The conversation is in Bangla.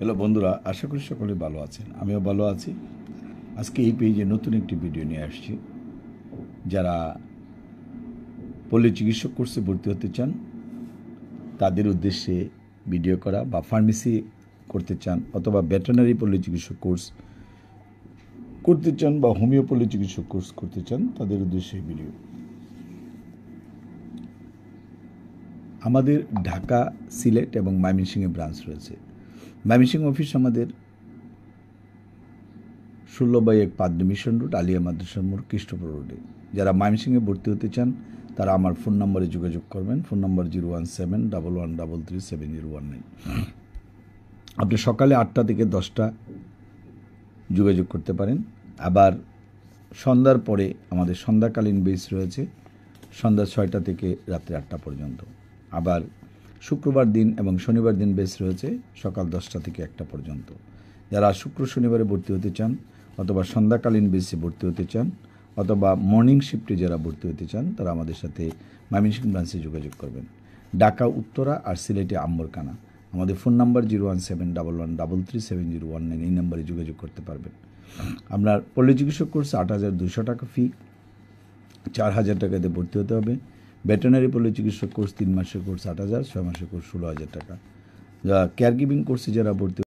হ্যালো বন্ধুরা, আশা করি সকলে ভালো আছেন। আমিও ভালো আছি। আজকে এই পেজে নতুন একটি ভিডিও নিয়ে আসছি। যারা পল্লী চিকিৎসক কোর্সে ভর্তি হতে চান তাদের উদ্দেশ্যে ভিডিও করা, বা ফার্মেসি করতে চান অথবা ভেটেরিনারি পল্লী চিকিৎসক কোর্স করতে চান বা হোমিও পল্লী চিকিৎসক কোর্স করতে চান তাদের উদ্দেশ্যে এই ভিডিও। আমাদের ঢাকা, সিলেট এবং ময়মনসিংহে ব্রাঞ্চ রয়েছে। ময়মনসিংহ অফিস আমাদের 16/1 পাদ্রী মিশন রোড, আলিয়া মাদ্রাসার মোড়, কৃষ্ণপুর রোডে। যারা ময়মনসিংহে ভর্তি হতে চান তারা আমার ফোন নম্বরে যোগাযোগ করবেন। ফোন নম্বর 01711337019। আপনি সকালে 8টা থেকে 10টা যোগাযোগ করতে পারেন। আবার সন্ধ্যার পরে আমাদের সন্ধ্যাকালীন বেস রয়েছে, সন্ধ্যা 6টা থেকে রাত্রে 8টা পর্যন্ত। আবার শুক্রবার দিন এবং শনিবার দিন বেস রয়েছে সকাল 10টা থেকে 1টা পর্যন্ত। যারা শুক্র শনিবারে ভর্তি হতে চান অথবা সন্ধ্যাকালীন বেসে ভর্তি হতে চান অথবা মর্নিং শিফটে যারা ভর্তি হতে চান তারা আমাদের সাথে ময়মনসিংহ ব্রাঞ্চে যোগাযোগ করবেন। ঢাকা উত্তরা আর সিলেটে আম্বরকানা। আমাদের ফোন নাম্বার 01711337019। এই নাম্বারে যোগাযোগ করতে পারবেন। আপনার পল্লী চিকিৎসক কোর্স 8,200 টাকা ফি, 4,000 টাকাতে ভর্তি হতে হবে। ভেটেরিনারি পল্লী চিকিৎসক কোর্স 3 মাসের কোর্স 8,000, 6 মাসের কোর্স 16,000 টাকা। কেয়ার গিভিং কোর্সে যারা ভর্তি